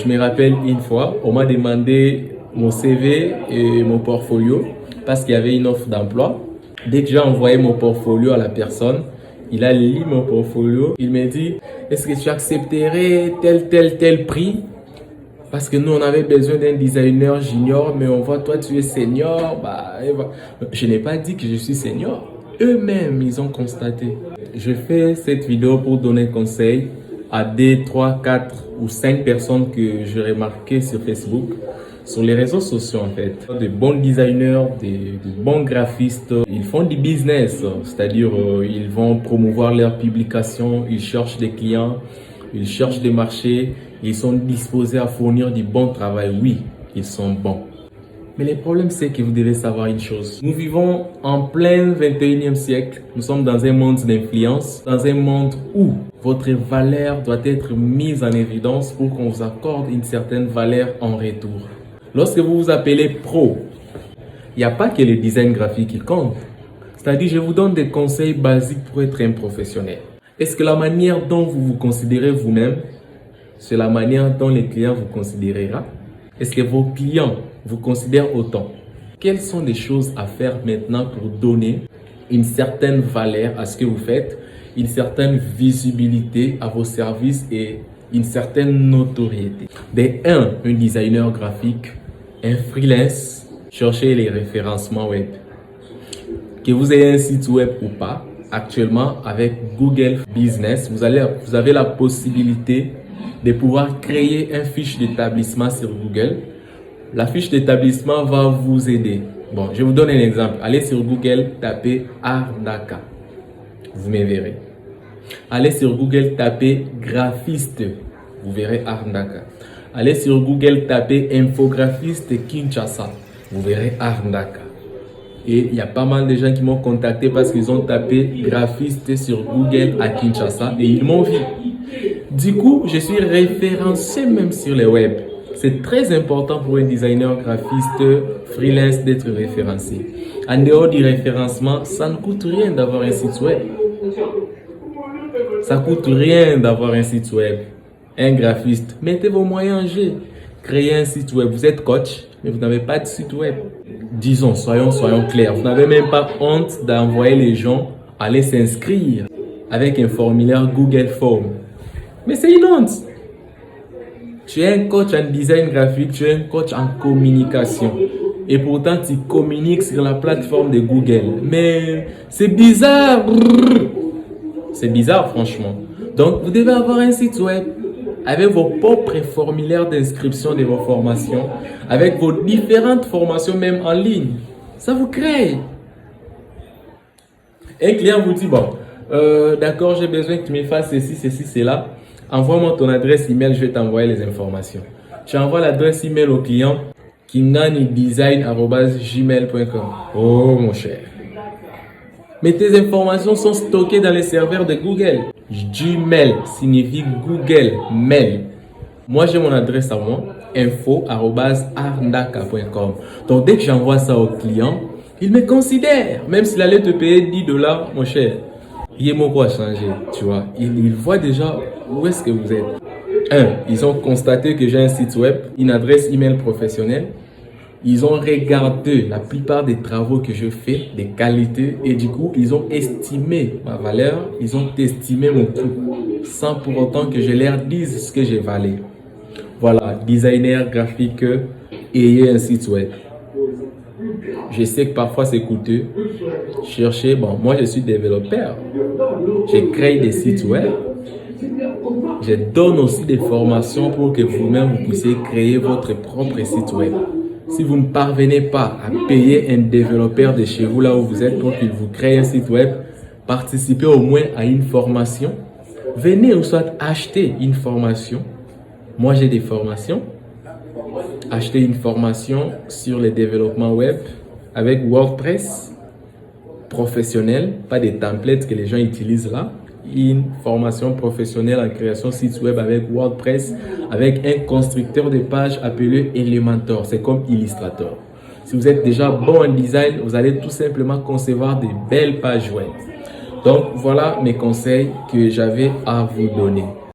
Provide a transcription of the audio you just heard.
Je me rappelle une fois, on m'a demandé mon CV et mon portfolio parce qu'il y avait une offre d'emploi. Dès que j'ai envoyé mon portfolio à la personne, il a lu mon portfolio. Il m'a dit, est-ce que tu accepterais tel prix? Parce que nous, on avait besoin d'un designer junior, mais on voit, toi, tu es senior. Je n'ai pas dit que je suis senior. Eux-mêmes, ils ont constaté. Je fais cette vidéo pour donner conseil à des 3, 4 ou 5 personnes que j'ai remarquées sur Facebook, sur les réseaux sociaux en fait. De bons designers, de bons graphistes, ils font du business, c'est-à-dire ils vont promouvoir leurs publications, ils cherchent des clients, ils cherchent des marchés, ils sont disposés à fournir du bon travail. Oui, ils sont bons. Mais le problème, c'est que vous devez savoir une chose. Nous vivons en plein 21e siècle. Nous sommes dans un monde d'influence, dans un monde où votre valeur doit être mise en évidence pour qu'on vous accorde une certaine valeur en retour. Lorsque vous vous appelez pro, il n'y a pas que le design graphique qui compte. C'est-à-dire, je vous donne des conseils basiques pour être un professionnel. Est-ce que la manière dont vous vous considérez vous-même, c'est la manière dont les clients vous considérera? Est-ce que vos clients vous considèrent autant? Quelles sont les choses à faire maintenant pour donner une certaine valeur à ce que vous faites, une certaine visibilité à vos services et une certaine notoriété? Un designer graphique, un freelance, cherchez les référencements web. Que vous ayez un site web ou pas, actuellement avec Google Business, vous avez la possibilité de pouvoir créer une fiche d'établissement sur Google. La fiche d'établissement va vous aider. Bon, je vous donne un exemple. Allez sur Google, tapez Arndaka. Vous me verrez. Allez sur Google, tapez graphiste. Vous verrez Arndaka. Allez sur Google, tapez infographiste Kinshasa. Vous verrez Arndaka. Et il y a pas mal de gens qui m'ont contacté parce qu'ils ont tapé graphiste sur Google à Kinshasa et ils m'ont vu. Du coup, je suis référencé même sur les web. C'est très important pour un designer graphiste freelance d'être référencé. En dehors du référencement, ça ne coûte rien d'avoir un site web. Ça ne coûte rien d'avoir un site web. Un graphiste, mettez vos moyens en jeu. Créez un site web. Vous êtes coach, mais vous n'avez pas de site web. Disons, soyons clairs. Vous n'avez même pas honte d'envoyer les gens aller s'inscrire avec un formulaire Google Form. Mais c'est une honte. Tu es un coach en design graphique, tu es un coach en communication. Et pourtant, tu communiques sur la plateforme de Google. Mais c'est bizarre. C'est bizarre, franchement. Donc, vous devez avoir un site web avec vos propres formulaires d'inscription de vos formations, avec vos différentes formations même en ligne. Ça vous crée. Un client vous dit, bon, d'accord, j'ai besoin que tu me fasses ceci, cela. Envoie-moi ton adresse email, je vais t'envoyer les informations. Tu envoies l'adresse email au client kinganidesign@gmail.com. Oh mon cher. Mais tes informations sont stockées dans les serveurs de Google. Gmail signifie Google Mail. Moi, j'ai mon adresse à moi, info@arndaka.com. Donc, dès que j'envoie ça au client, il me considère. Même s'il allait te payer $10, mon cher. Il y a mon quoi changer, tu vois. Il voit déjà où est-ce que vous êtes. Ils ont constaté que j'ai un site web, une adresse email professionnelle. Ils ont regardé la plupart des travaux que je fais, des qualités, et du coup, ils ont estimé ma valeur, ils ont estimé mon coût, sans pour autant que je leur dise ce que j'ai valé. Voilà, designer graphique, ayez un site web. Je sais que parfois c'est coûteux. Cherchez, bon, moi je suis développeur. Je crée des sites web. Je donne aussi des formations pour que vous-même vous puissiez créer votre propre site web. Si vous ne parvenez pas à payer un développeur de chez vous là où vous êtes pour qu'il vous crée un site web, participez au moins à une formation. Venez ou soit acheter une formation. Moi j'ai des formations. Acheter une formation sur le développement web avec WordPress professionnel, pas des templates que les gens utilisent là. Une formation professionnelle en création site web avec WordPress, avec un constructeur de pages appelé Elementor. C'est comme Illustrator. Si vous êtes déjà bon en design, vous allez tout simplement concevoir de belles pages web. Donc voilà mes conseils que j'avais à vous donner.